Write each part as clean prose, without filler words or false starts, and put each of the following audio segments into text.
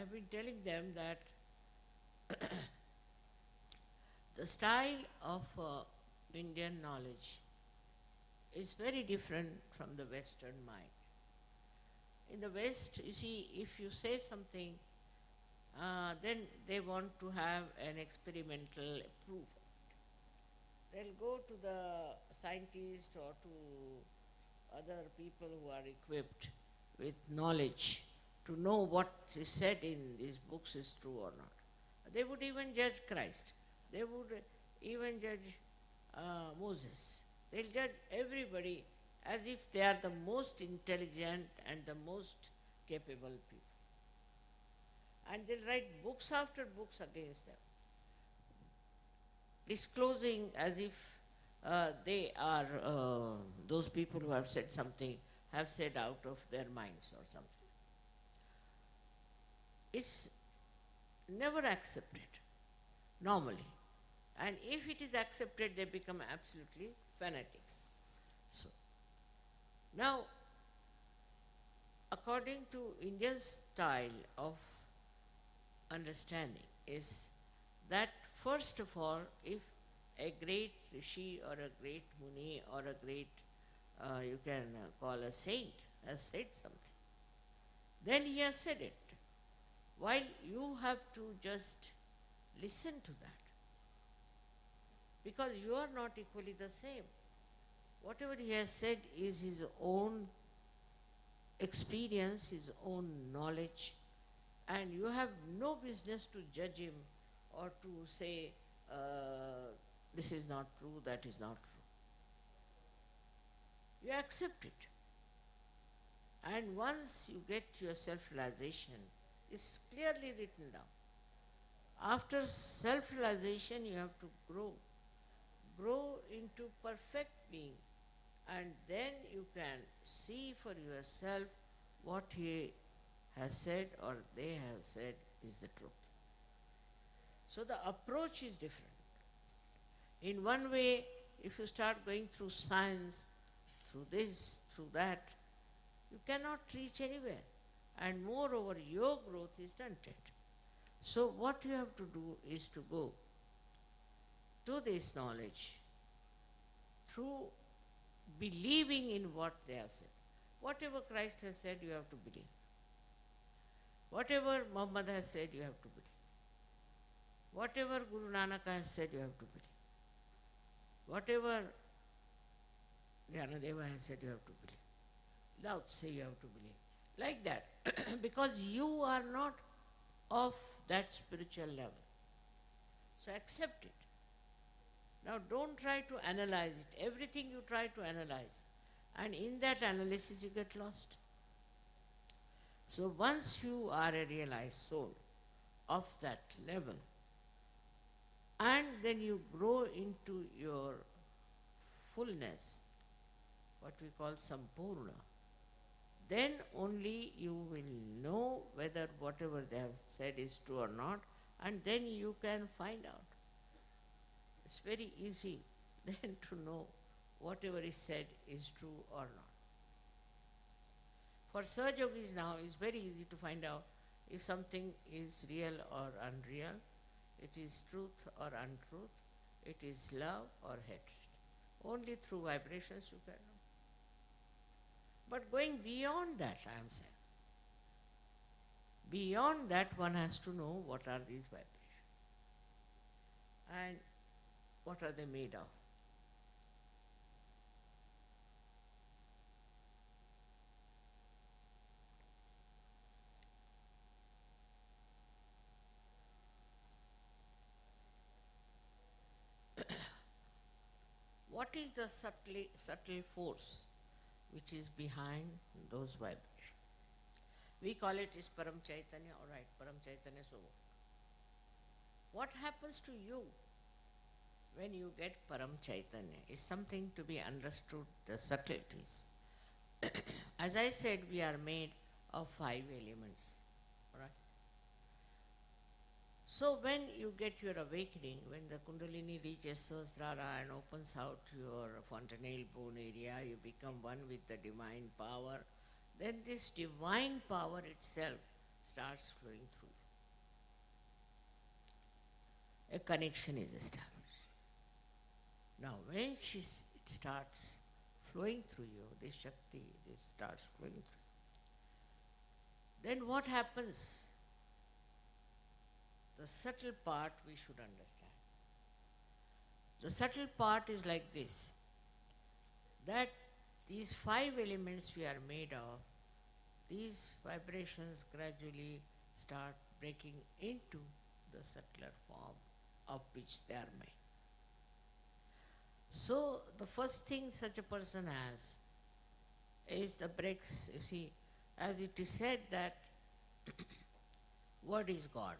have been telling them that the style of Indian knowledge is very different from the Western mind. In the West, you see, if you say something, then they want to have an experimental proof. They'll go to the scientist or to other people who are equipped with knowledge to know what is said in these books is true or not. They would even judge Christ. They would even judge Moses. They'll judge everybody as if they are the most intelligent and the most capable people. And they'll write books after books against them, disclosing as if they are those people who have said something, have said out of their minds or something. It's never accepted normally. And if it is accepted, they become absolutely fanatics. So, now, according to Indian style of understanding is that first of all, if a great rishi or a great muni or a great, you can call a saint, has said something, then he has said it. While you have to just listen to that, because you are not equally the same. Whatever he has said is his own experience, his own knowledge, and you have no business to judge him or to say, this is not true, that is not true. You accept it. And once you get your self-realization, it's clearly written down. After self-realization, you have to grow into perfect being, and then you can see for yourself what he has said or they have said is the truth. So the approach is different. In one way, if you start going through science, through this, through that, you cannot reach anywhere. And moreover, your growth is stunted. So what you have to do is to go to this knowledge through believing in what they have said. Whatever Christ has said, you have to believe. Whatever Muhammad has said, you have to believe. Whatever Guru Nanak has said, you have to believe. Whatever Gyanadeva has said, you have to believe. Lao Tse, you have to believe. Like that. Because you are not of that spiritual level. So accept it. Now don't try to analyze it. Everything you try to analyze. And in that analysis you get lost. So once you are a realized soul of that level, and then you grow into your fullness, what we call Sampurna, then only you will know whether whatever they have said is true or not, and then you can find out. It's very easy then to know whatever is said is true or not. For Saj Yogis now, it's very easy to find out if something is real or unreal, it is truth or untruth, it is love or hatred. Only through vibrations you can know. But going beyond that, I am saying, beyond that one has to know what are these vibrations and what are they made of. What is the subtle force which is behind those vibrations? We call it is Param Chaitanya, all right, Param Chaitanya, so what happens to you when you get Param Chaitanya is something to be understood, the subtleties. As I said, we are made of 5 elements, all right? So when you get your awakening, when the Kundalini reaches Sahasrara and opens out your fontanelle bone area, you become one with the divine power, then this divine power itself starts flowing through you. A connection is established. Now, when it starts flowing through you, this Shakti, this starts flowing through you, then what happens? The subtle part we should understand. The subtle part is like this, that these five elements we are made of, these vibrations gradually start breaking into the subtler form of which they are made. So the first thing such a person has is the breaks, you see, as it is said that word is God.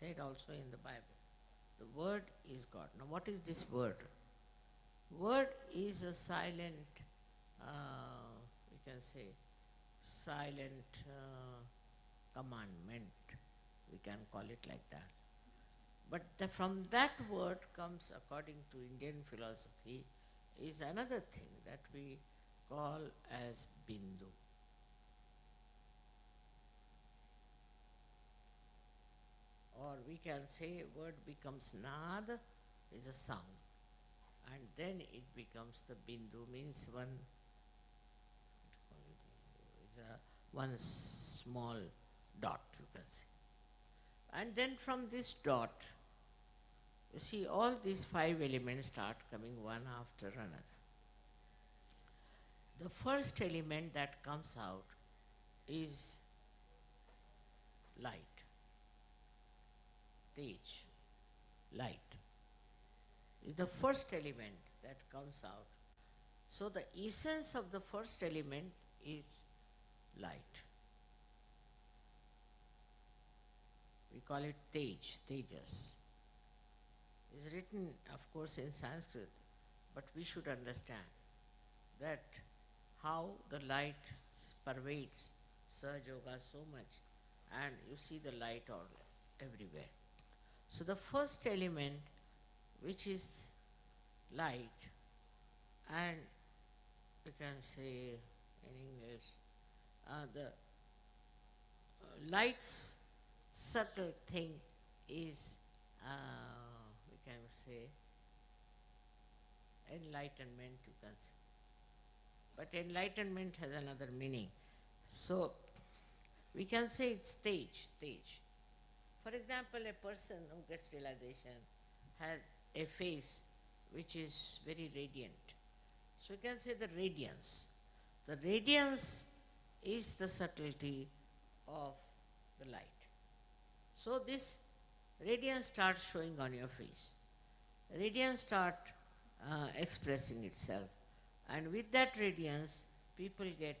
Said also in the Bible. The word is God. Now what is this word? Word is a silent, we can say, silent commandment. We can call it like that. But from that word comes, according to Indian philosophy, is another thing that we call as Bindu. Or we can say word becomes Nad, is a sound. And then it becomes the Bindu, means one small dot, you can say. And then from this dot, you see all these five elements start coming one after another. The first element that comes out is light. Tej, light, is the first element that comes out. So the essence of the first element is light. We call it Tej, Tejas. It's written, of course, in Sanskrit, but we should understand that how the light pervades Sahaja Yoga so much, and you see the light all everywhere. So the first element, which is light, and you can say in English, the light's subtle thing is, we can say, enlightenment, you can say. But enlightenment has another meaning. So we can say it's Tej. For example, a person who gets realization has a face which is very radiant. So we can say the radiance. The radiance is the subtlety of the light. So this radiance starts showing on your face. Radiance starts expressing itself. And with that radiance, people get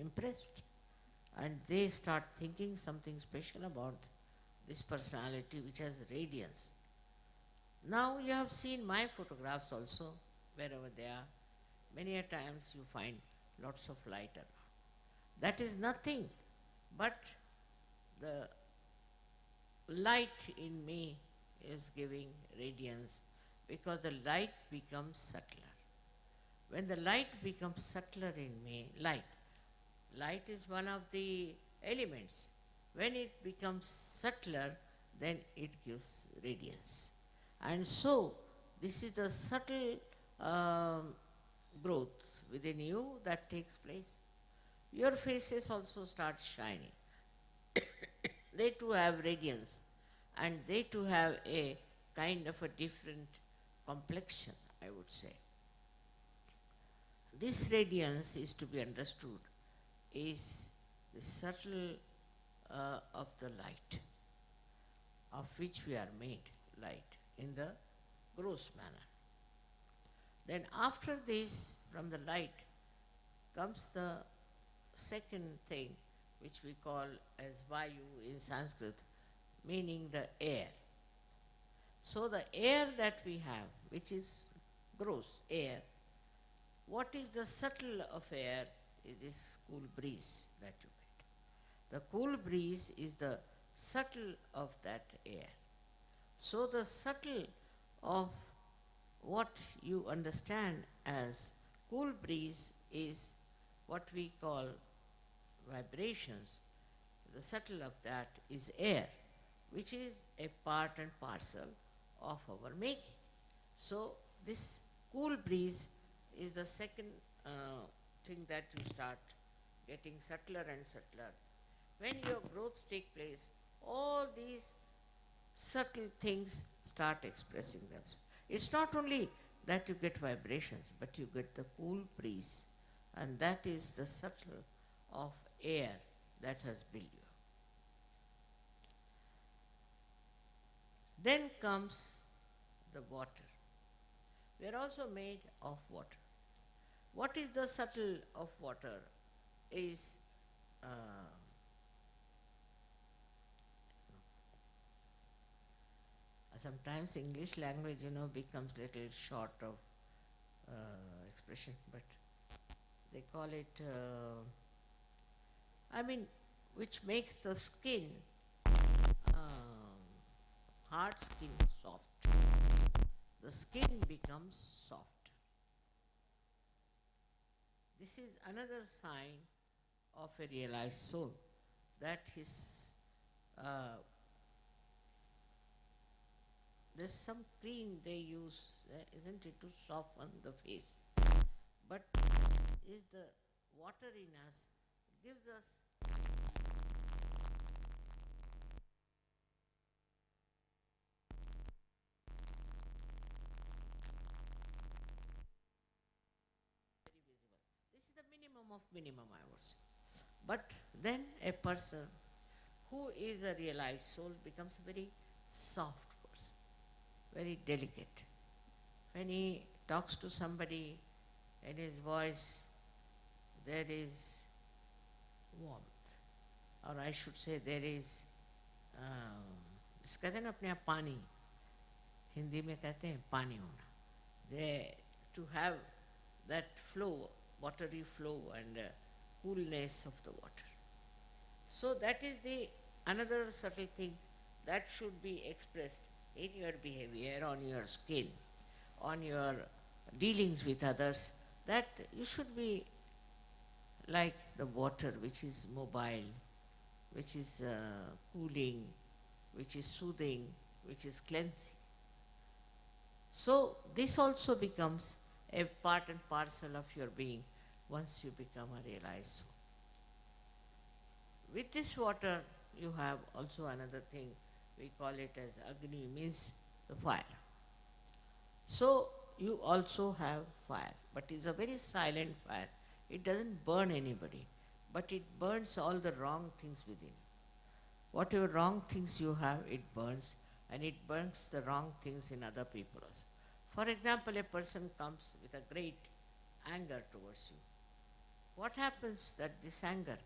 impressed. And they start thinking something special about this personality which has radiance. Now you have seen my photographs also, wherever they are. Many a times you find lots of light around. That is nothing but the light in me is giving radiance, because the light becomes subtler. When the light becomes subtler in me, light is one of the elements. When it becomes subtler, then it gives radiance. And so, this is the subtle growth within you that takes place. Your faces also start shining. They too have radiance, and they too have a kind of a different complexion, I would say. This radiance is to be understood is the subtle of the light, of which we are made, light, in the gross manner. Then after this, from the light, comes the second thing, which we call as Vayu in Sanskrit, meaning the air. So the air that we have, which is gross air, what is the subtle of air is this cool breeze that you get. The cool breeze is the subtle of that air. So the subtle of what you understand as cool breeze is what we call vibrations, the subtle of that is air, which is a part and parcel of our making. So this cool breeze is the second thing that you start getting subtler and subtler. When your growth take place, all these subtle things start expressing themselves. It's not only that you get vibrations, but you get the cool breeze, and that is the subtle of air that has built you. Then comes the water. We are also made of water. What is the subtle of water is sometimes English language, becomes little short of expression, but they call it, which makes the skin, hard skin, soft. The skin becomes soft. This is another sign of a realized soul, that his there's some cream they use, isn't it, to soften the face. But is the water in us gives us very visible. This is the minimum of minimum, I would say. But then a person who is a realized soul becomes a very soft person, very delicate. When he talks to somebody, in his voice there is warmth, or I should say there is, कहते हैं ना अपने आप पानी, हिंदी में कहते हैं पानी होना. They, to have that flow, watery flow and coolness of the water. So that is the another subtle thing that should be expressed in your behavior, on your skin, on your dealings with others, that you should be like the water, which is mobile, which is cooling, which is soothing, which is cleansing. So this also becomes a part and parcel of your being once you become a realized soul. With this water, you have also another thing, we call it as Agni, means the fire. So you also have fire, but it's a very silent fire. It doesn't burn anybody, but it burns all the wrong things within. Whatever wrong things you have, it burns, and it burns the wrong things in other people also. For example, a person comes with a great anger towards you. What happens that this anger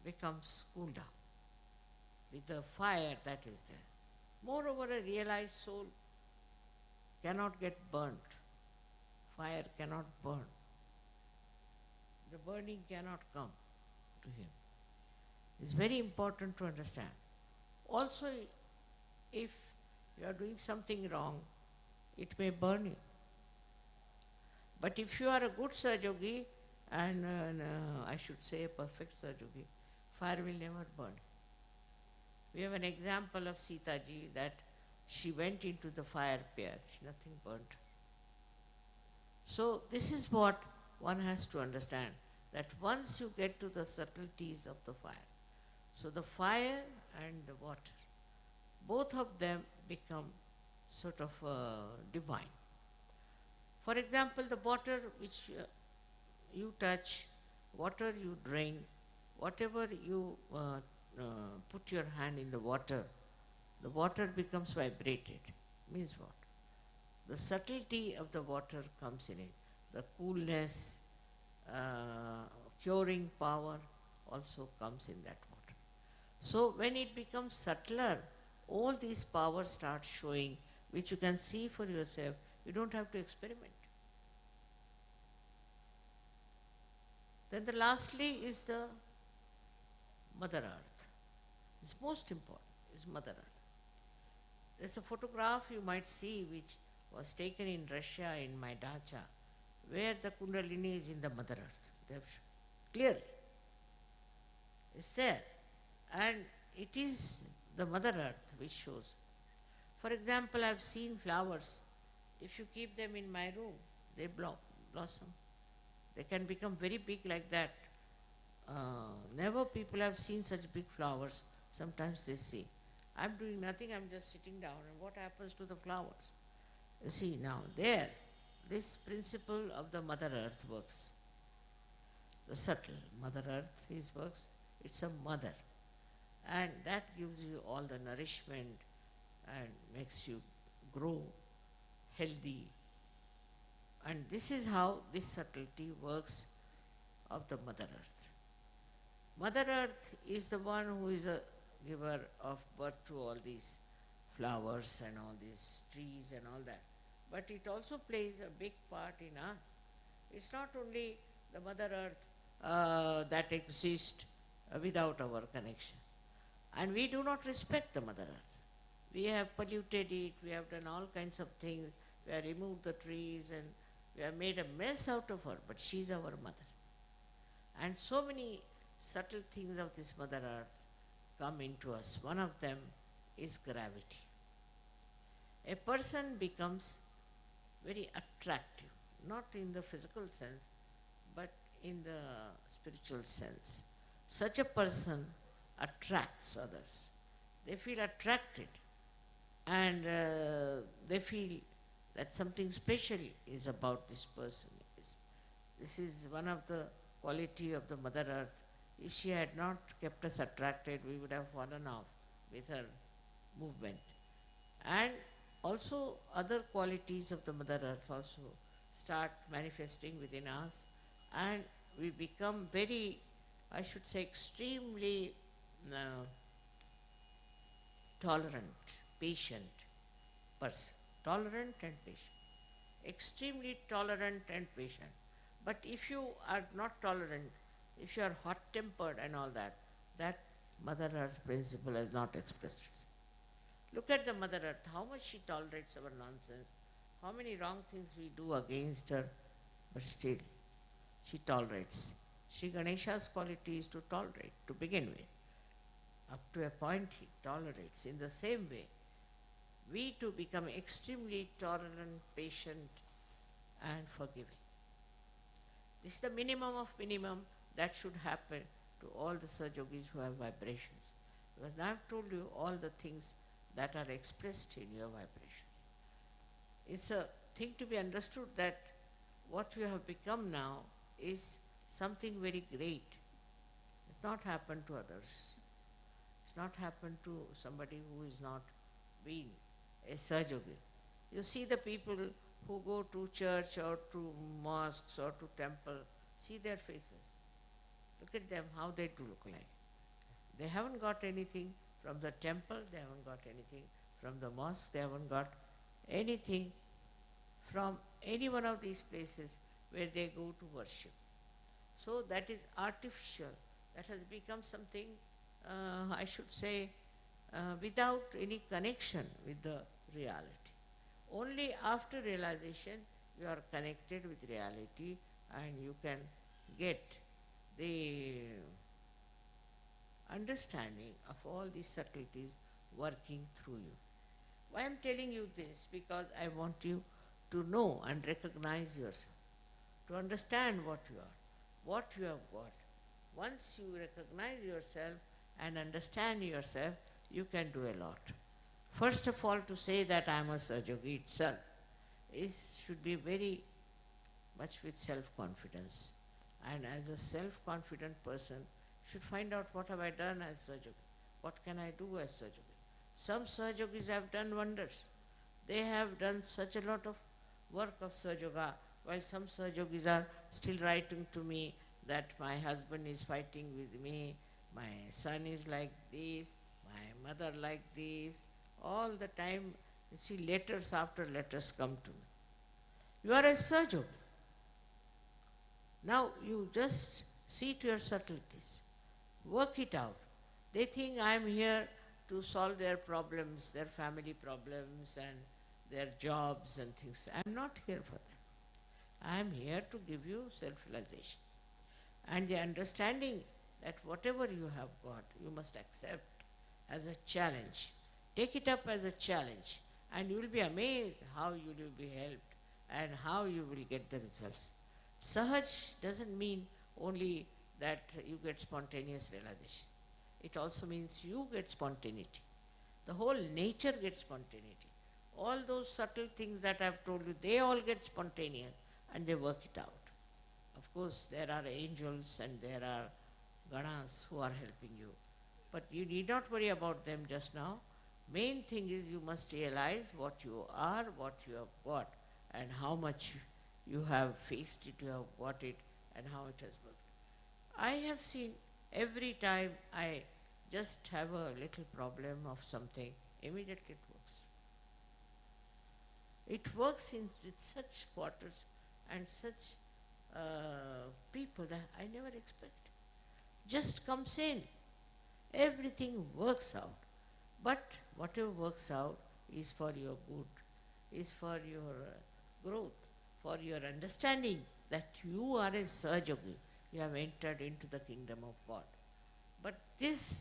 becomes cooled down with the fire that is there. Moreover, a realized soul cannot get burnt. Fire cannot burn. The burning cannot come to him. It's very important to understand. Also, if you are doing something wrong, it may burn you. But if you are a good Sahajogi, and I should say a perfect Sahajogi, fire will never burn. We have an example of Sita ji, that she went into the fire pit, nothing burnt. So this is what one has to understand, that once you get to the subtleties of the fire, so the fire and the water, both of them become sort of divine. For example, the water which you touch, water you drink, whatever you put your hand in the water becomes vibrated. Means what? The subtlety of the water comes in it. The coolness, curing power also comes in that water. So when it becomes subtler, all these powers start showing, which you can see for yourself. You don't have to experiment. Then the lastly is the Mother Earth. It's most important, is Mother Earth. There's a photograph you might see which was taken in Russia in my dacha, where the Kundalini is in the Mother Earth. They have clearly. is there. And it is the Mother Earth which shows. For example, I've seen flowers. If you keep them in my room, they blossom. They can become very big like that. Never people have seen such big flowers. Sometimes they say, I'm doing nothing, I'm just sitting down, and what happens to the flowers? You see, now there, this principle of the Mother Earth works. The subtle Mother Earth is works. It's a mother. And that gives you all the nourishment and makes you grow healthy. And this is how this subtlety works of the Mother Earth. Mother Earth is the one who is a giver of birth to all these flowers and all these trees and all that. But it also plays a big part in us. It's not only the Mother Earth that exists without our connection. And we do not respect the Mother Earth. We have polluted it, we have done all kinds of things, we have removed the trees and we have made a mess out of her, but she is our mother. And so many subtle things of this Mother Earth come into us. One of them is gravity. A person becomes very attractive, not in the physical sense, but in the spiritual sense. Such a person attracts others. They feel attracted and they feel that something special is about this person. This is one of the quality of the Mother Earth. If she had not kept us attracted, we would have fallen off with her movement. And also other qualities of the Mother Earth also start manifesting within us, and we become very, I should say, extremely tolerant, patient person. Tolerant and patient. Extremely tolerant and patient. But if you are not tolerant, if you are hot-tempered and all that, that Mother Earth principle has not expressed itself. Look at the Mother Earth, how much she tolerates our nonsense, how many wrong things we do against her, but still she tolerates. Sri Ganesha's quality is to tolerate, to begin with. Up to a point he tolerates. In the same way, we too become extremely tolerant, patient and forgiving. This is the minimum of minimum that should happen to all the Sahaja Yogis who have vibrations. Because I have told you all the things that are expressed in your vibrations. It's a thing to be understood that what you have become now is something very great. It's not happened to others. It's not happened to somebody who is not been a Sahaja Yogi. You see the people who go to church or to mosques or to temple, see their faces. Look at them, how they do look like. They haven't got anything from the temple, they haven't got anything from the mosque, they haven't got anything from any one of these places where they go to worship. So that is artificial. That has become something, I should say, without any connection with the reality. Only after realization you are connected with reality and you can get the understanding of all these subtleties working through you. Why I am telling you this? Because I want you to know and recognize yourself, to understand what you are, what you have got. Once you recognize yourself and understand yourself, you can do a lot. First of all, to say that I am a Sahaja Yogi itself should be very much with self-confidence. And as a self-confident person, should find out what have I done as Sahaja Yogi, what can I do as Sahaja Yogi. Some Sahaja Yogis have done wonders. They have done such a lot of work of Sahaja Yoga, while some Sahaja Yogis are still writing to me that my husband is fighting with me, my son is like this, my mother like this. All the time, you see, letters after letters come to me. You are a Sahaja Yogi. Now you just see to your subtleties. Work it out. They think I am here to solve their problems, their family problems and their jobs and things. I am not here for that. I am here to give you self-realization. And the understanding that whatever you have got, you must accept as a challenge. Take it up as a challenge, and you will be amazed how you will be helped and how you will get the results. Sahaj doesn't mean only that you get spontaneous realization. It also means you get spontaneity. The whole nature gets spontaneity. All those subtle things that I've told you, they all get spontaneous and they work it out. Of course, there are angels and there are ganas who are helping you. But you need not worry about them just now. Main thing is you must realize what you are, what you have got, and how much you have faced it, you have got it, and how it has worked. I have seen every time I just have a little problem of something, immediately it works. It works with such quarters and such people that I never expect. Just comes in. Everything works out. But whatever works out is for your good, is for your growth, for your understanding that you are a Sahajogi. You have entered into the kingdom of God. But this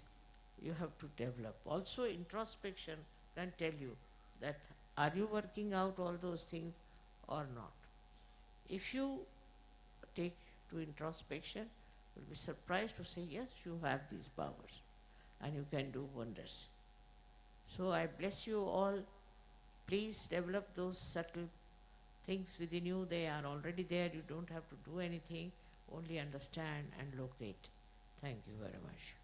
you have to develop. Also, introspection can tell you that are you working out all those things or not. If you take to introspection, you will be surprised to say, yes, you have these powers and you can do wonders. So I bless you all. Please develop those subtle things within you. They are already there. You don't have to do anything. Only understand and locate. Thank you very much.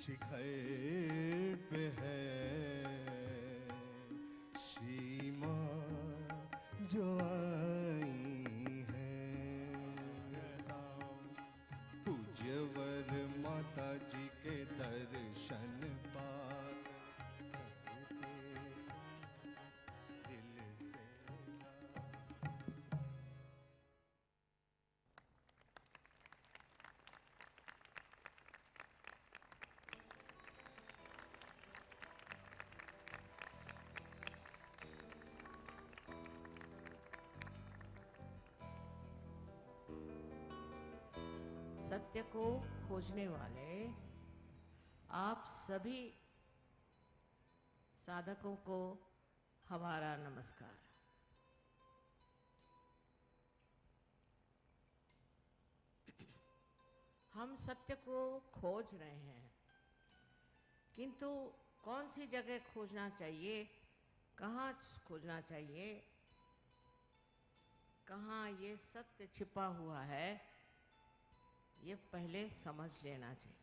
शिखर पे है सीमा जो आई है। पूज्यवर माता जी के दर्शन पाकर दिल से सत्य को खोजने वाले आप सभी साधकों को हमारा नमस्कार। हम सत्य को खोज रहे हैं, किंतु कौन सी जगह खोजना चाहिए, कहाँ खोजना चाहिए, कहाँ ये सत्य छिपा हुआ है, ये पहले समझ लेना चाहिए।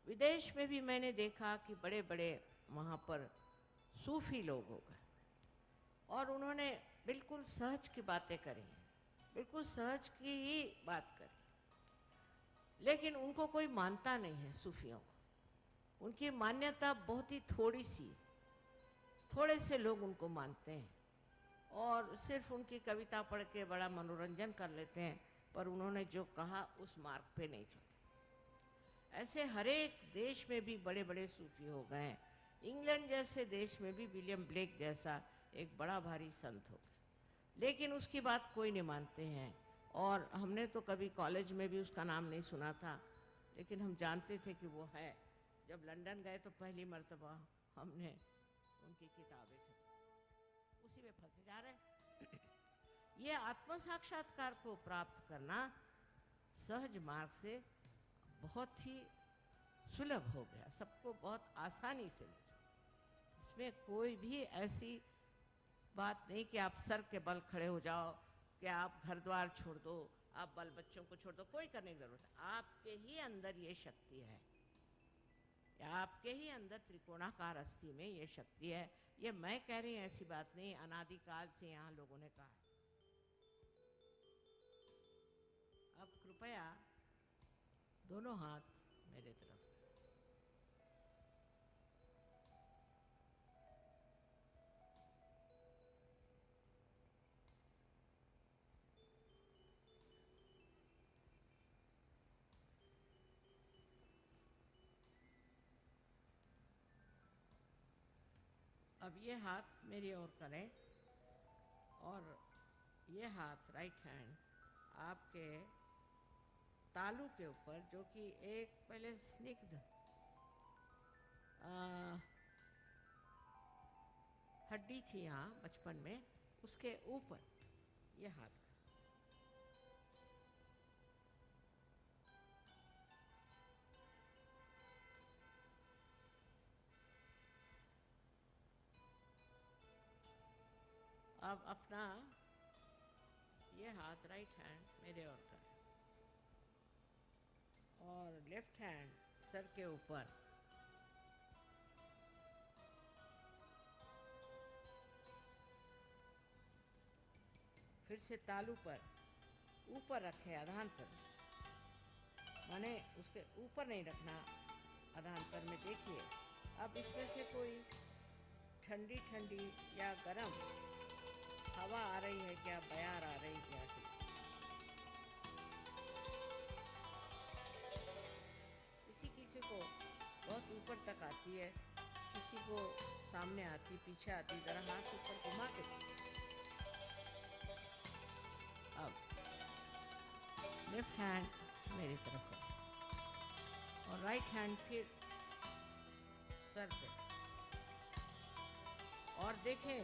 विदेश में भी मैंने देखा कि बड़े बड़े वहाँ पर सूफी लोग हो गए और उन्होंने बिल्कुल सहज की बातें करी, बिल्कुल सहज की ही बात करी, लेकिन उनको कोई मानता नहीं है। सूफियों को उनकी मान्यता बहुत ही थोड़ी सी, थोड़े से लोग उनको मानते हैं और सिर्फ उनकी कविता पढ़ के बड़ा मनोरंजन कर लेते हैं, पर उन्होंने जो कहा उस मार्ग पे नहीं चलते। ऐसे हर एक देश में भी बड़े बड़े सूफी हो गए हैं। इंग्लैंड जैसे देश में भी विलियम ब्लेक जैसा एक बड़ा भारी संत हो गया, लेकिन उसकी बात कोई नहीं मानते हैं। और हमने तो कभी कॉलेज में भी उसका नाम नहीं सुना था, लेकिन हम जानते थे कि वो है। जब लंदन गए तो पहली मर्तबा हमने उनकी किताबें खरीदी, उसी में फंसे जा रहे हैं। ये आत्म साक्षात्कार को प्राप्त करना सहज मार्ग से बहुत ही सुलभ हो गया, सबको बहुत आसानी से मिल सकता। इसमें कोई भी ऐसी बात नहीं कि आप सर के बल खड़े हो जाओ, कि आप घर द्वार छोड़ दो, आप बाल बच्चों को छोड़ दो, कोई करने की जरूरत है। आपके ही अंदर ये शक्ति है, आपके ही अंदर त्रिकोणाकार अस्थि में ये शक्ति है। ये मैं कह रही हूँ, ऐसी बात नहीं, अनादिकाल से यहाँ लोगों ने कहा है। अब कृपया दोनों हाथ मेरे तरफ। अब ये हाथ मेरी ओर करें और ये हाथ राइट हैंड आपके तालू के ऊपर, जो कि एक पहले स्निग्ध हड्डी थी यहाँ बचपन में, उसके ऊपर ये हाथ का। अब अपना ये हाथ राइट हैंड मेरे ओर करें और लेफ्ट हैंड सर के ऊपर। फिर से तालू पर ऊपर रखें, आधान पर, माने उसके ऊपर नहीं रखना, आधान पर में। देखिए अब इसमें से कोई ठंडी ठंडी या गरम हवा आ रही है क्या, बयार आ रही क्या? किसी किसी को बहुत ऊपर तक आती है, किसी को सामने आती, पीछे आती। जरा हाथ ऊपर घुमा के। अब लेफ्ट हैंड मेरी तरफ है और राइट हैंड फिर सर पे, और देखें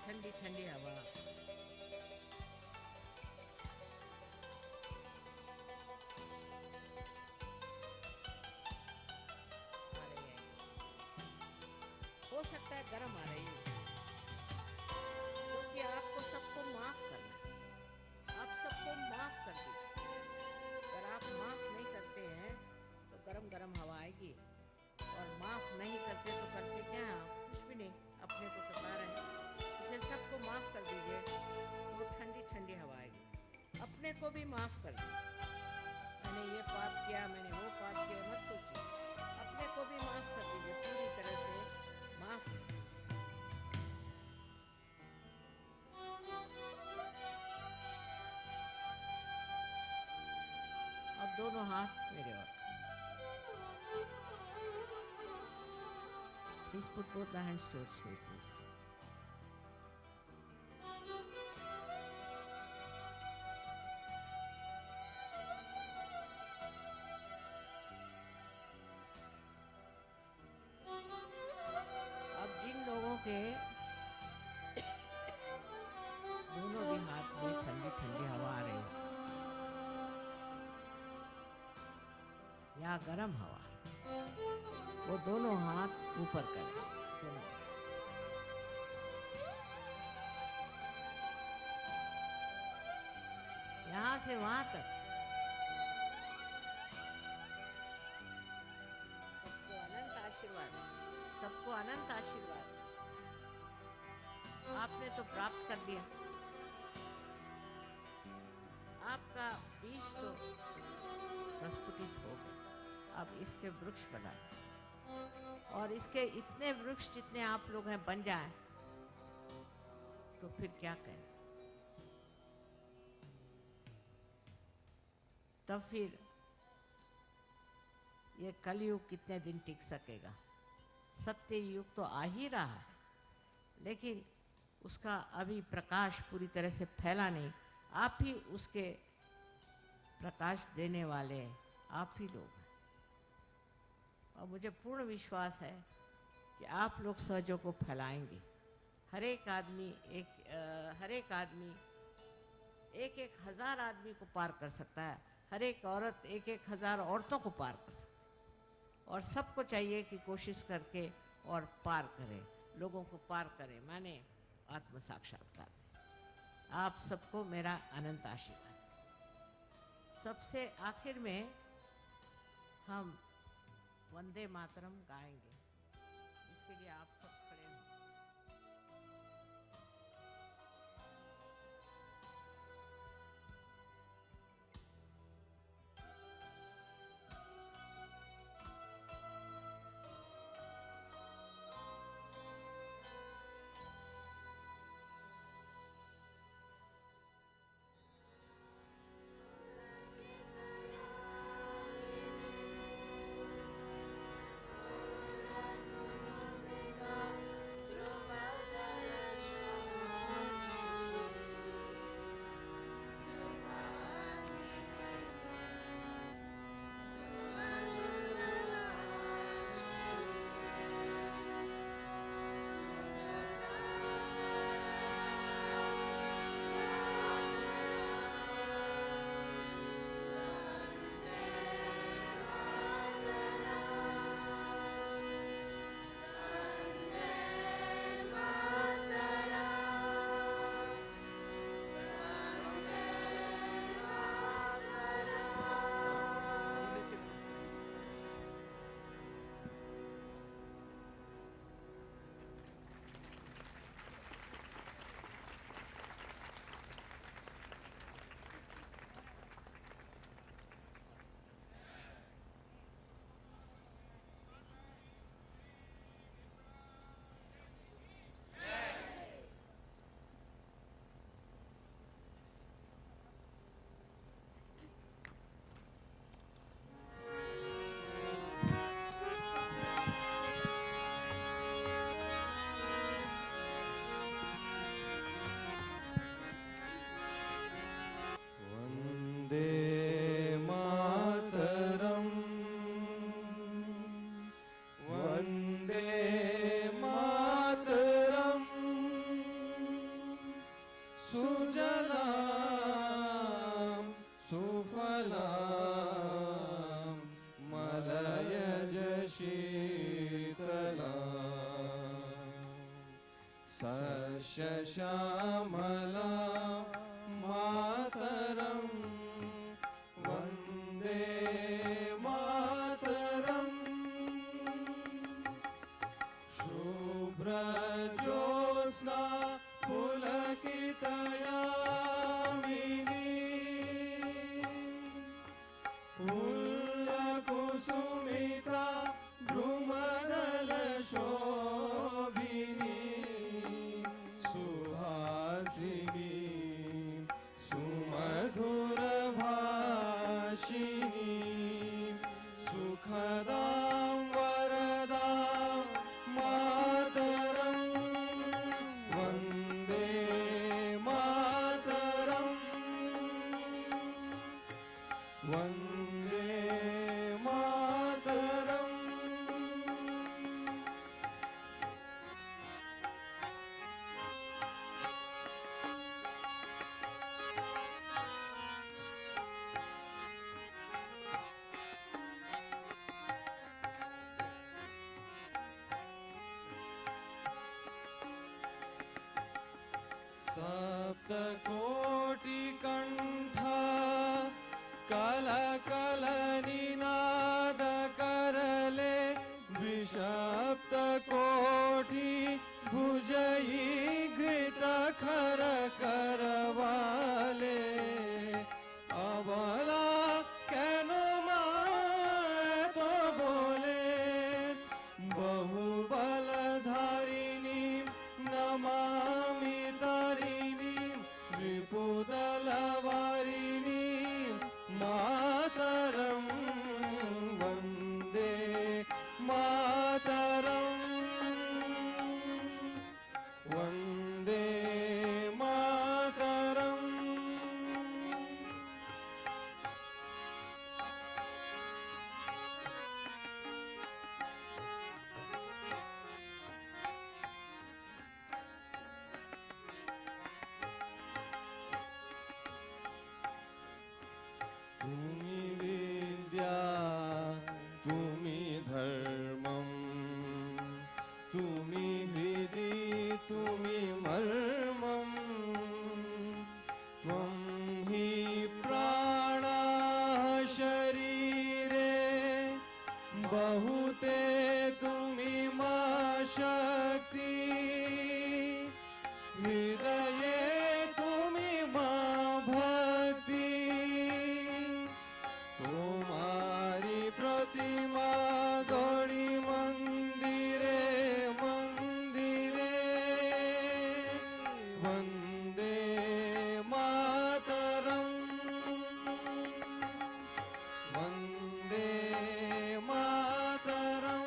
ठंडी ठंडी हवा आ रही है। हो सकता है गर्म आ रही है, क्योंकि आपको सबको माफ नहीं करते तो करके क्या है आप? कुछ भी नहीं, अपने को सता रहे हैं। इसे सबको माफ़ कर दीजिए तो ठंडी ठंडी हवा आएगी। अपने को भी माफ़ कर दीजिए। मैंने ये पाप किया, मैंने वो पाप किया, मत सोचिए। अपने को भी माफ़ कर दीजिए, पूरी तरह से माफ़। अब दोनों हाथ मेरे ओर। Please put both the hands towards me, please. अब जिन लोगों के दोनों भी हाथ में ठंडी ठंडी हवा आ रही है या गर्म हवा, वो दोनों हाथ ऊपर करें। दोनों यहाँ से वहाँ तक सबको अनंत आशीर्वाद, सबको अनंत आशीर्वाद। आपने तो प्राप्त कर दिया, आपका बीज तो प्रस्फुटित हो गया। अब इसके वृक्ष बनाए और इसके इतने वृक्ष जितने आप लोग हैं बन जाएं तो फिर क्या कहें? तब फिर ये कलयुग कितने दिन टिक सकेगा? सत्य युग तो आ ही रहा है, लेकिन उसका अभी प्रकाश पूरी तरह से फैला नहीं। आप ही उसके प्रकाश देने वाले, आप ही लोग हैं। और मुझे पूर्ण विश्वास है कि आप लोग सहयोग को फैलाएंगे। हर एक आदमी एक हजार आदमी को पार कर सकता है। हर एक औरत 1,000 औरतों को पार कर सकती है। और सबको चाहिए कि कोशिश करके और पार करें, लोगों को पार करें, माने आत्म साक्षात्कार दें। आप सबको मेरा अनंत आशीर्वाद। सबसे आखिर में हम वंदे मातरम गाएंगे। इसके लिए आप सब खड़े हों। सस्यश्यामला मातरं वन्दे मातरम् सप्तकोटिकण्ठ कलकलनिनाद करले द्विसप्तकोटि भुजई घृत खर करवाले अबला केन तो बोले बहुबलधारिणी नमामि तारिणी रिपुदलवारिणी मातरं वन्दे मातरं वन्दे मातरम् तुमी विद्या तुमी धर्मं तुमी हृदि तुमी मर्मं त्वं हि प्राणः शरीरे बहुते तुमी मा शक्ति हृदये तुमी मा भक्ति तुम्हारी प्रतिमा गौरी मंदिरे मंदिरे वंदे मातरम वंदे मातरम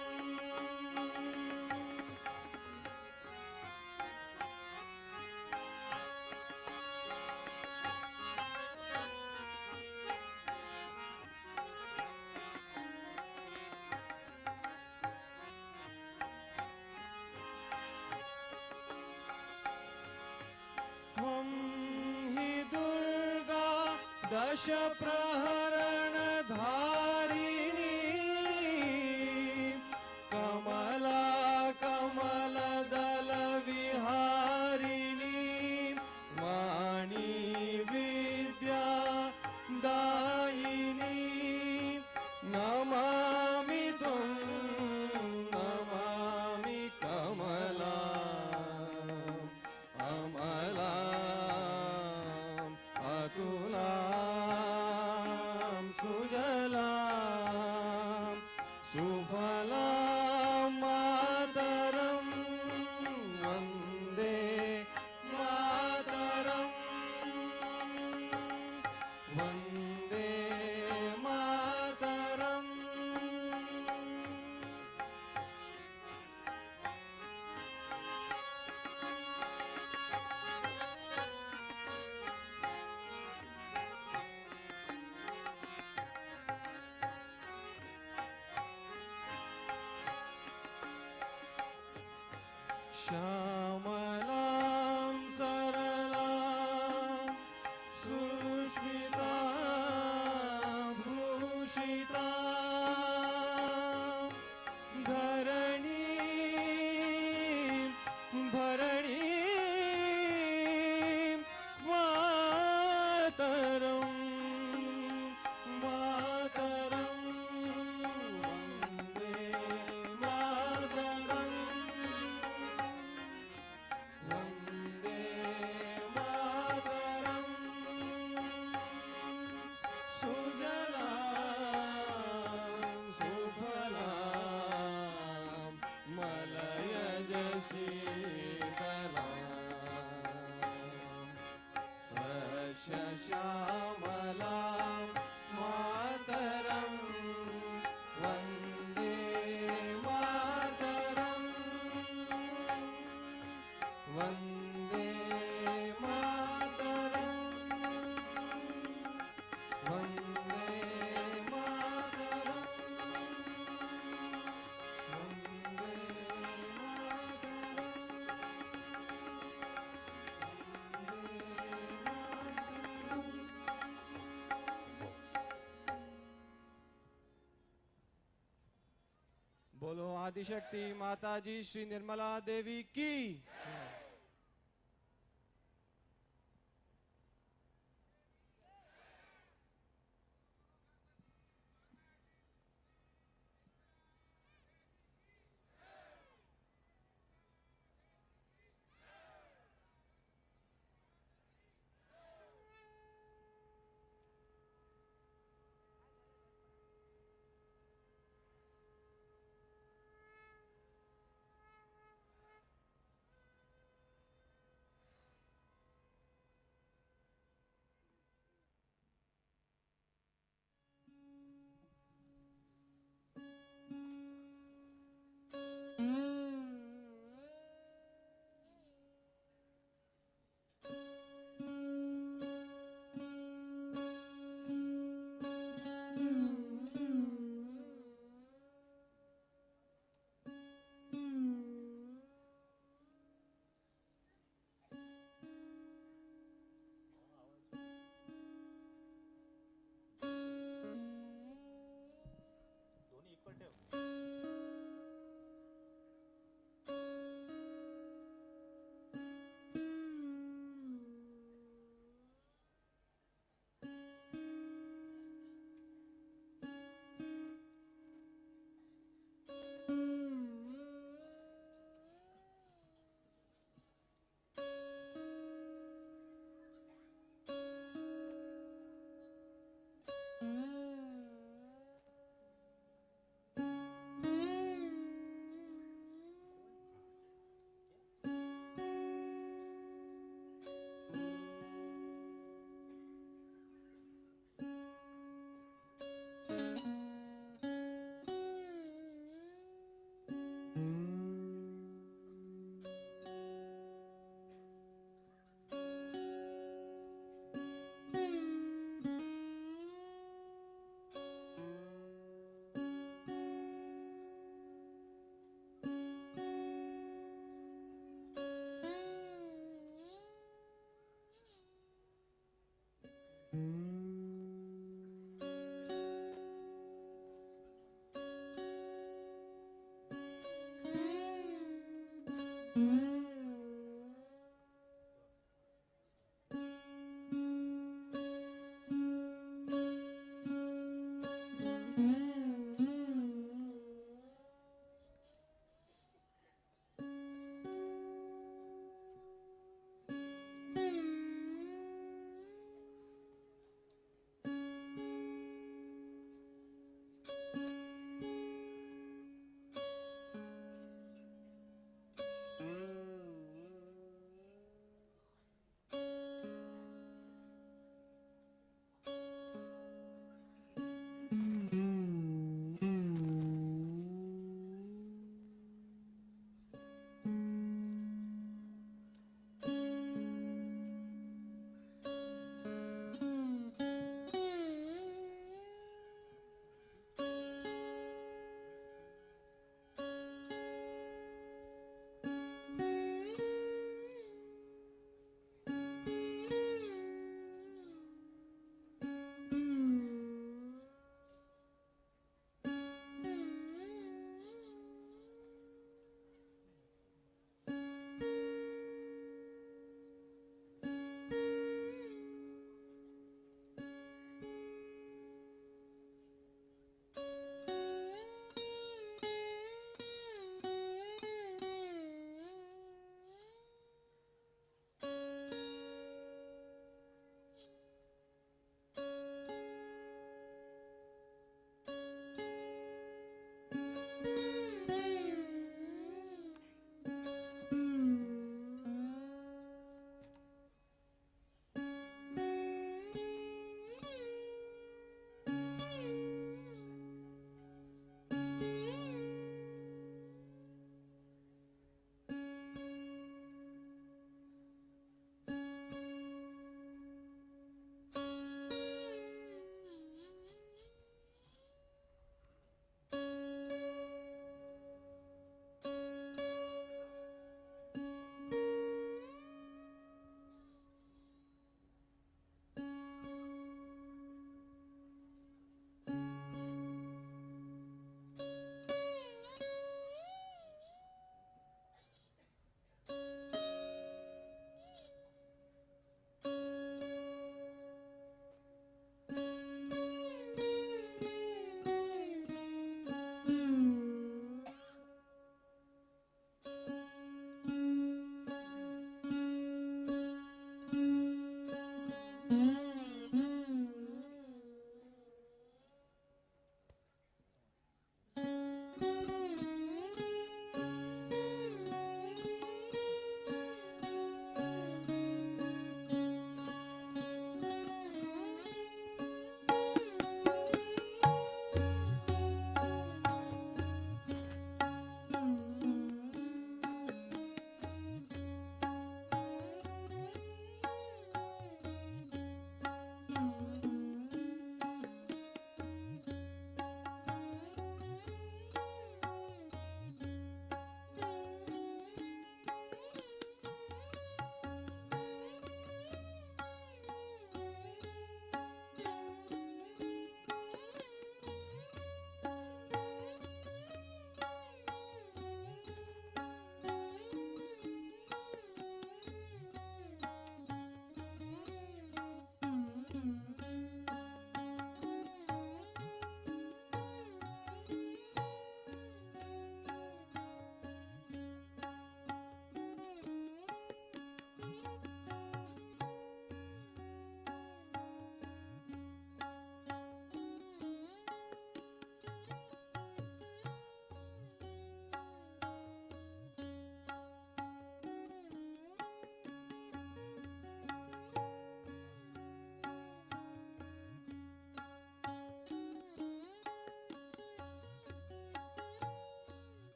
त्वं हि दुर्गा दश प्रहरण धारिणी कमला कमलदल विहारिणी वाणी विद्या दायिनी नमामि त्वं नमामि कमला अमलाम् अतुलां सुजलां सुफलां मातरं वन्दे मातरं वन्दे मातरम् श्यामलां सरलां सुस्मितां भूषितां धरणीं भरणीं मातरं मातरं वन्दे मातरम् वन्दे मातरम् सुजलां सुफलां मलयज शीतलां सस्यश्यामलां मातरं वन्दे मातरम् वन्दे मातरम् वन्दे मातरम् वन्दे बोलो आदिशक्ति माता जी श्री निर्मला देवी की।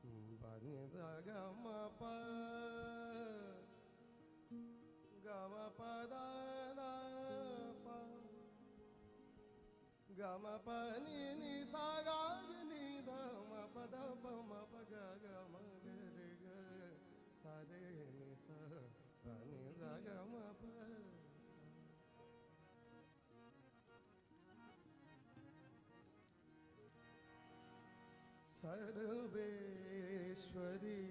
Bani da ga ma pa ga ma pa da da pa ga ma pa ni sa ga ni da ma pa da pa ma pa ga ma ga re ga sa re ni sa bani da ga ma pa Sarveshwari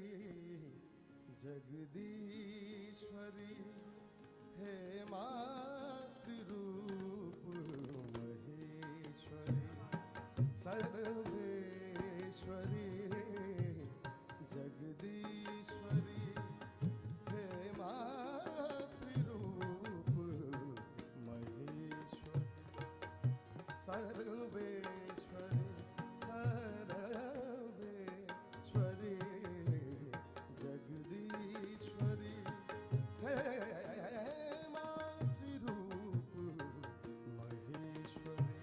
Jagadishwari हे मातृरूप महेश्वरी सर्वेश्वरी जगदीश्वरी हे मातृरूप महेश्वरी सर्वेश्वरी सर्वेश्वरी जगदीश्वरी हे मातृरूप महेश्वरी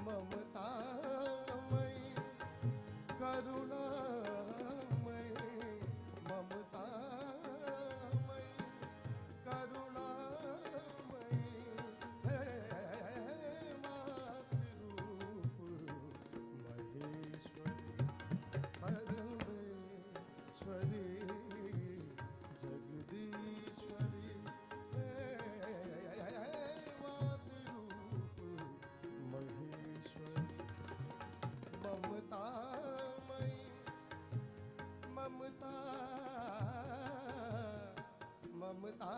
ममतामयी करुणामयी ममतामयी करुणामयी हे मातृरूप महेश्वरी सर्वेश्वरी जगदीश्वरी हे मातृरूप महेश्वरी ममतामयी ममता ममता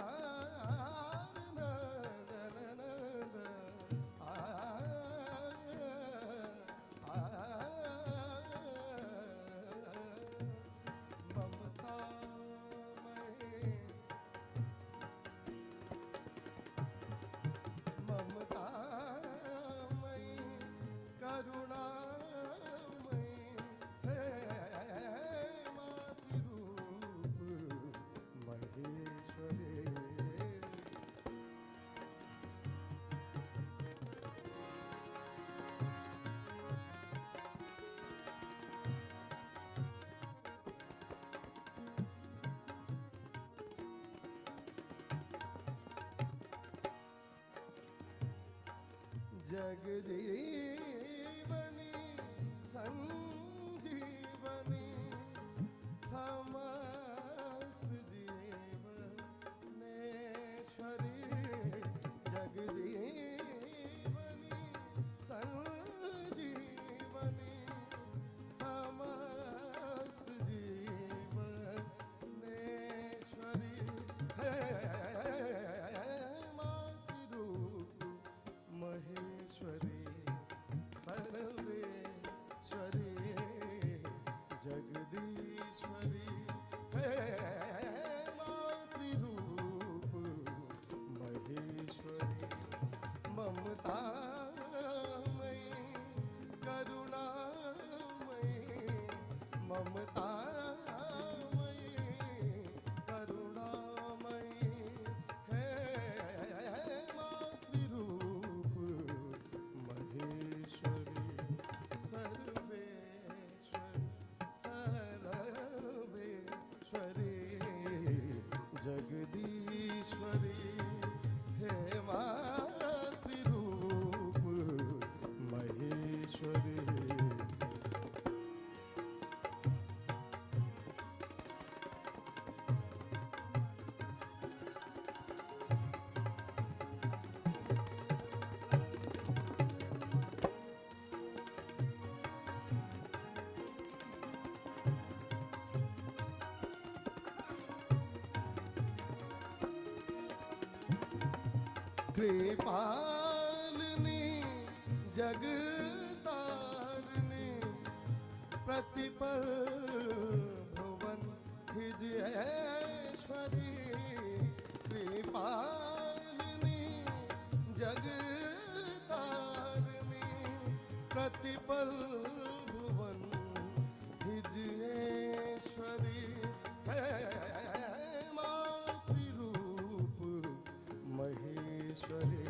ममतामयी करुणामयी हे मातृरूप महेश्वरी जगजीवनी संजीवनी समस्त जीवनेश्वरी जगजीवनी संजीवनी समस्त जीवनेश्वरी हे मातृरूप महेश्वरी सर्वेश्वरी जगदीश्वरी हे मातृरूप महेश्वरी ममतामयी करुणामयी ममतामयी करुणामयी हे मातृरूप महेश्वरी सर्वेश्वरी सर्वेश्वरी जगदीश्वरी हे मातृरूप महेश्वरी कृपालिनी जगतारिणी प्रतिपल भुवन हृदयेश्वरी कृपालिनी जगतारिणी प्रतिपल भुवन हृदयेश्वरी हे मातृरूप महेश्वरी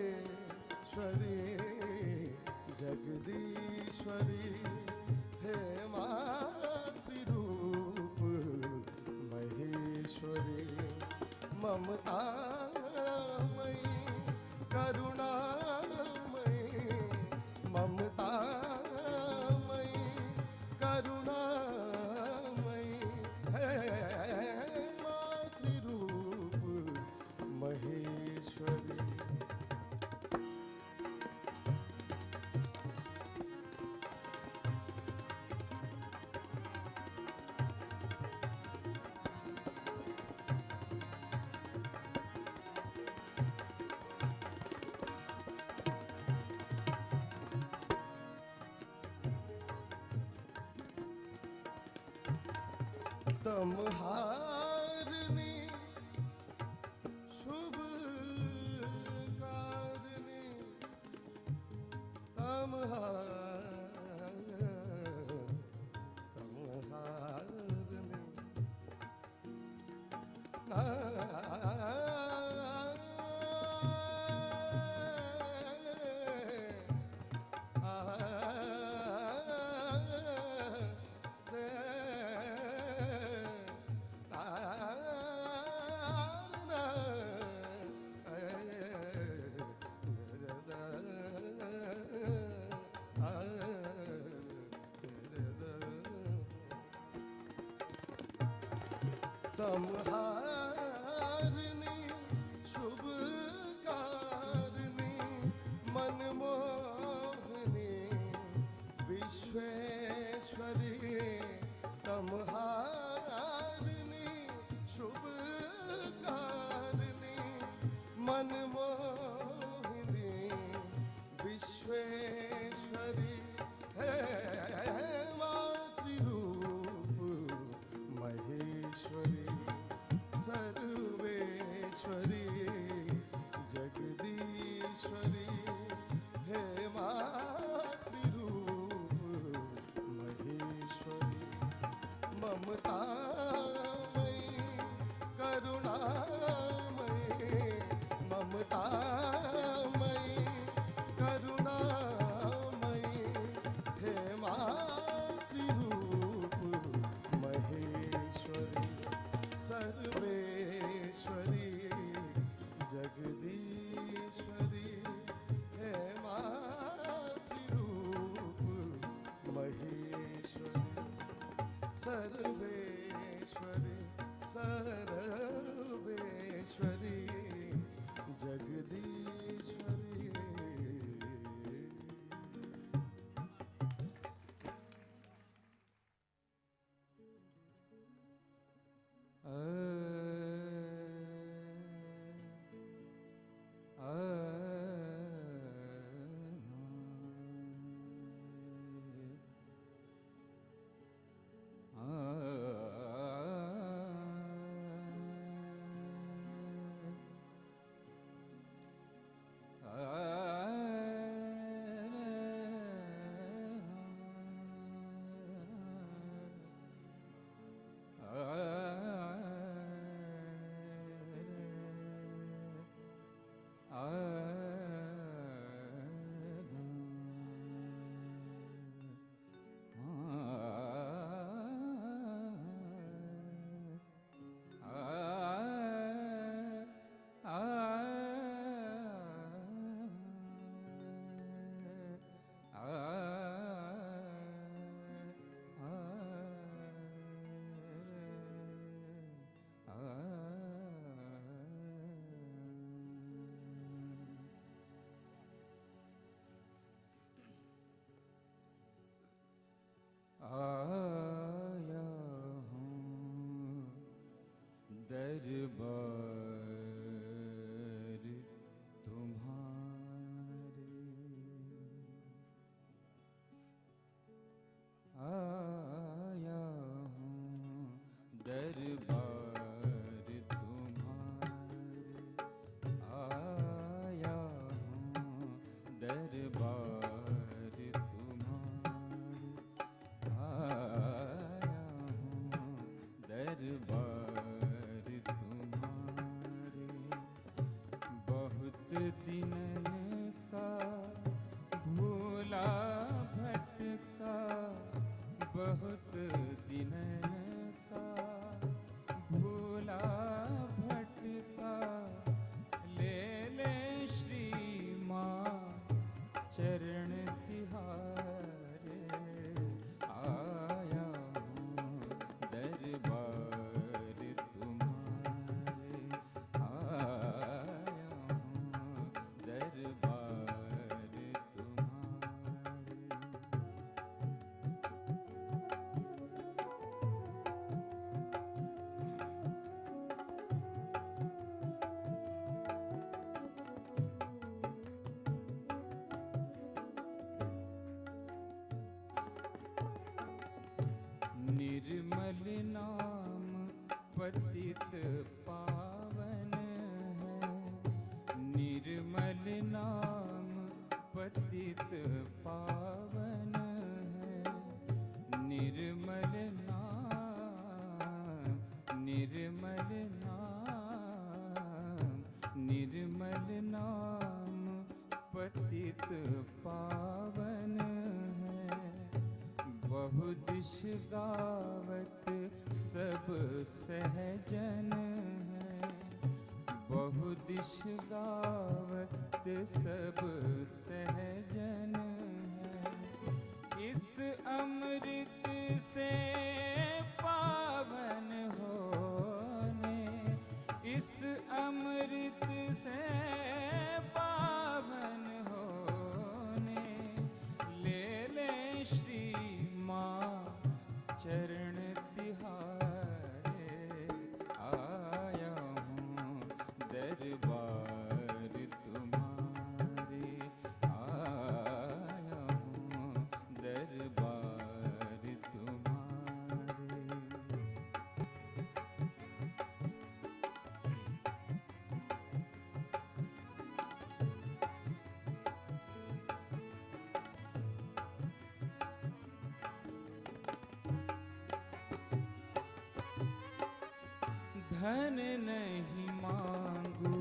सर्वेश्वरी तमहारनी शुभ कारनी तमहारनी शुभ कारनी मनमोहनी विश्वेश्वरी तमहारनी शुभ कारनी मनमोहिनी विश्वेश्वरी है मातृरूप महेश्वरी सर्वेश्वरी जगदीश्वरी हे मातृरूप महेश्वरी ममतामयी करुणामयी ममतामयी करुणामयी हे मातृरूप महेश्वरी सर्वेश्वरी जगदीश्वरी हे मातृरूप महेश्वरी सर्वेश्वरी सर्वेश्वरी जगदीश्वरी आया हूँ दरबार तुम्हारे आया हूँ दरबार तुम्हारे आया हूँ दरबार तुम्हारे आया हूँ दरबार तुम्हारे बहुत दिनन का भूला भटका बहुत दिनन का भूला भटका ले ले श्री माँ पावन है, बहुदिश गावत सब सहजन है, बहुदिश गावत सब सहजन है। इस अमृत से पावन होने, इस अमृत से पावन होने, ले ले श्री माँ चरण तिहारे, आया हूँ दरबार तुम्हारे, आया हूँ दरबार तुम्हारे। धन नहीं मांगू,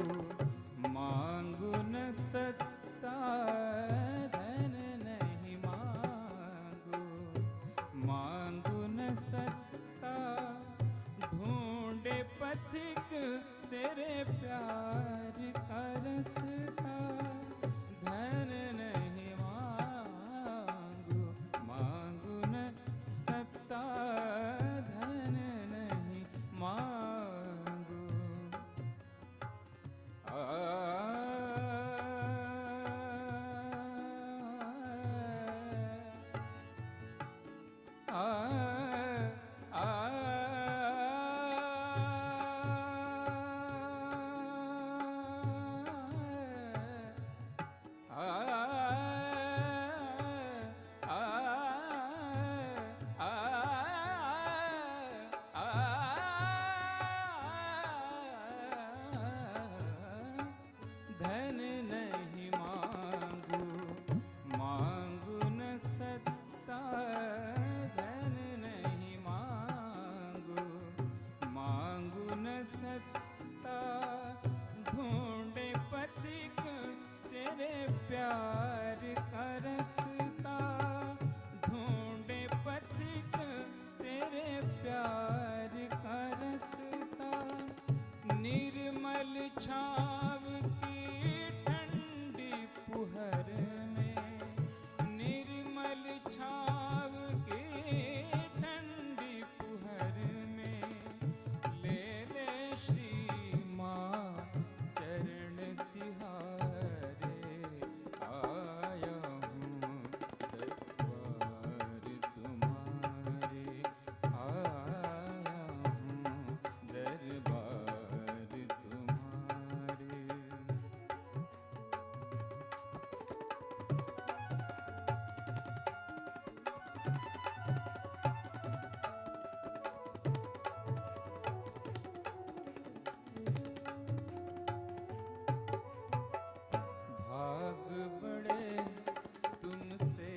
मांगू न सत्ता, धन नहीं मांगू, मांगू न सत्ता, ढूंढे पथिक तेरे प्यार का रस्ता। धन नहीं मांगू, मांगू न सत्ता, धन नहीं मांगू। धन नहीं मांगू, मांगू न सत्ता, धन नहीं मांगू, मांगू न सत्ता, ढूंढे पथिक तेरे प्यार का रस्ता, ढूंढे पथिक तेरे प्यार का रस्ता। निर्मल छाव की ठंडी पुहर में, निर्मल छाव की ठंडी पुहर में, ले ले श्री माँ चरण तिहारे, आया हूँ दरबार तुम्हारे, आया हूँ दरबार तुम्हारे। भाग बड़े तुमसे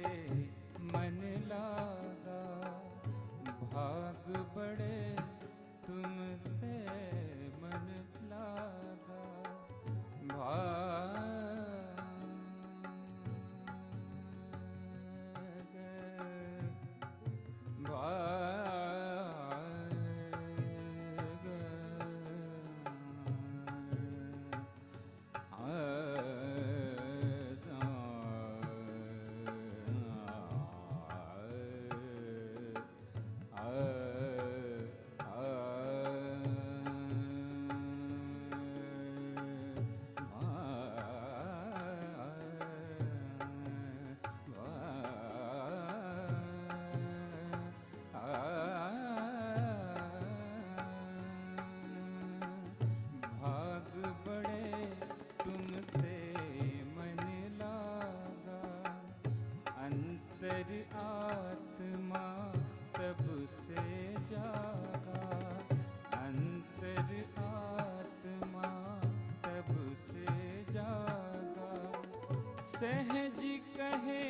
मन लागा, भाग बड़े तुमसे मन लागा, भाग बड़े तुमसे मन लागा, अंतर आत्मा तब से जागा, अंतर आत्मा तब से जागा। सहज कहे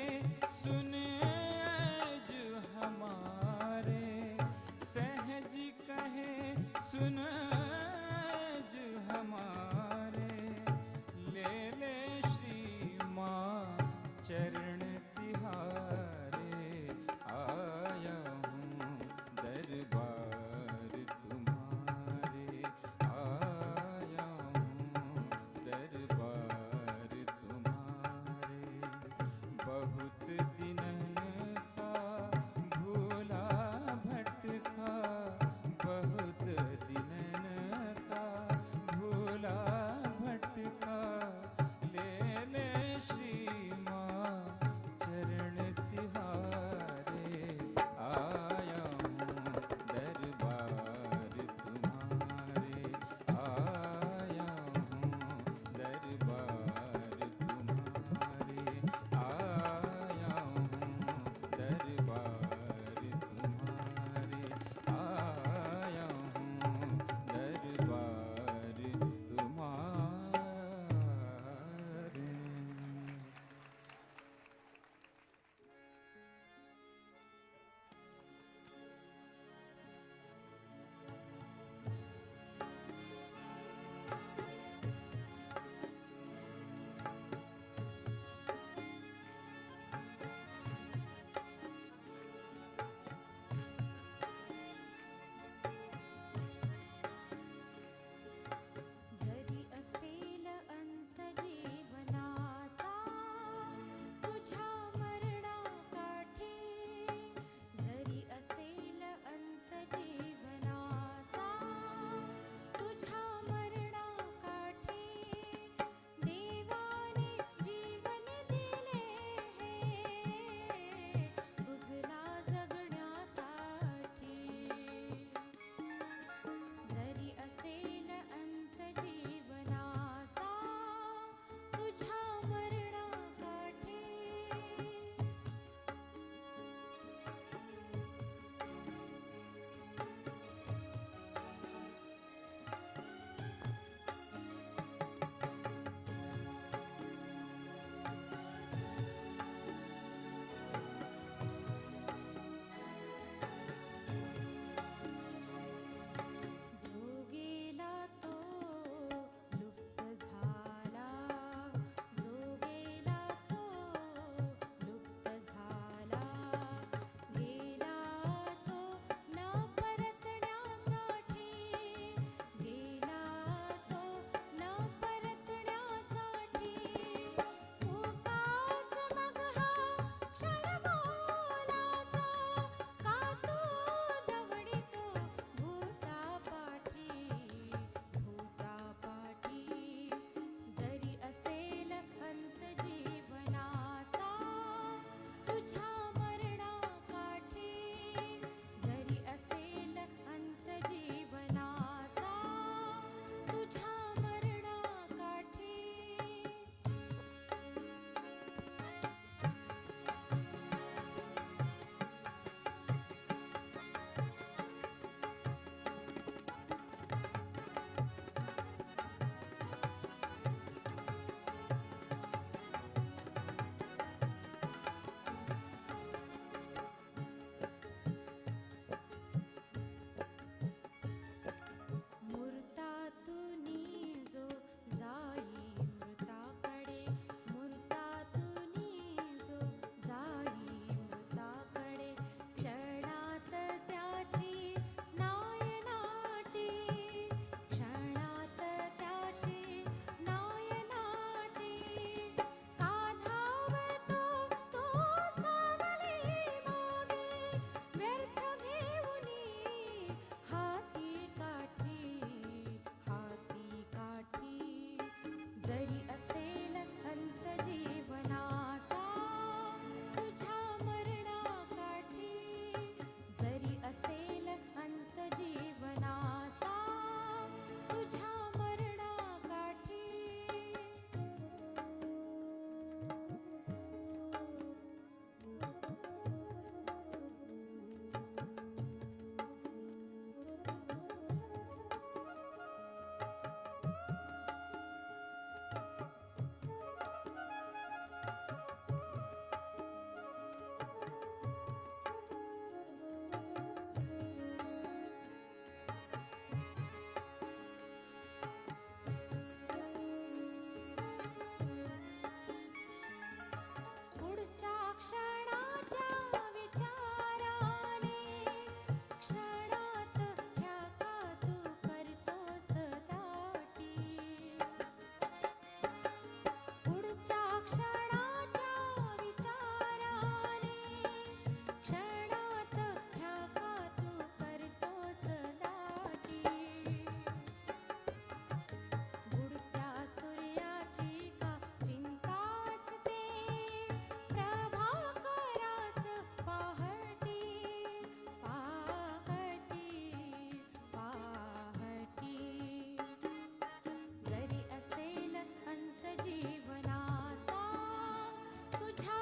सुन अज हमारे, सहज कहे सुन अज हमारे, ले ले श्री माँ तुझ्या मरणा काठी जरी असेल अंत जीवनाचा, तुझ्या मरणा काठी देवाने जीवन दिले हे तुझला जगण्यासाठी. जरी असेल अंत जीवनाचा तुझ्या मरणा काठी. जो गेला तो लुप्त झाला, जो गेला तो लुप्त झाला, गेला तो न परतण्यासाठी, गेला तो न परतण्यासाठी. उगाच मग हा क्षण मोलाचा का तो दवडितो भूतापाठी, भूतापाठी. जरी असेल अंत जीवनाचा तुझ्या मरणा काठी, जरी असेल अंत जीवनाचा तुझ्या मरणा काठी. मूर्तातुनी जो जाई मृताकडे, मूर्तातुनी जो जाई मृताकडे, क्षणात त्याची नायनाटी, क्षणात त्याची नायनाटी. का धावतो तो सावली मागे, व्यर्थ घेऊनी हाती काठी, हाती काठी. जरी असेल अंत जीवनाचा तुझ्या मरणा काठी, जरी असेल अंत जीवनाचा तुझ्या मरणा काठी. पुढच्या क्षणाच्या विचाराने क्षणात ह्या का तू करतोस दाटी. पुढच्या क्षणाच्या विचाराने क्षणात ह्या का तू करतोस दाटी. बुडत्या सूर्याची का चिंता असते, प्रभाकरास पहाटी, पहाटी, पहाटी. जरी असेल अंत जीवनाचा तुझ्या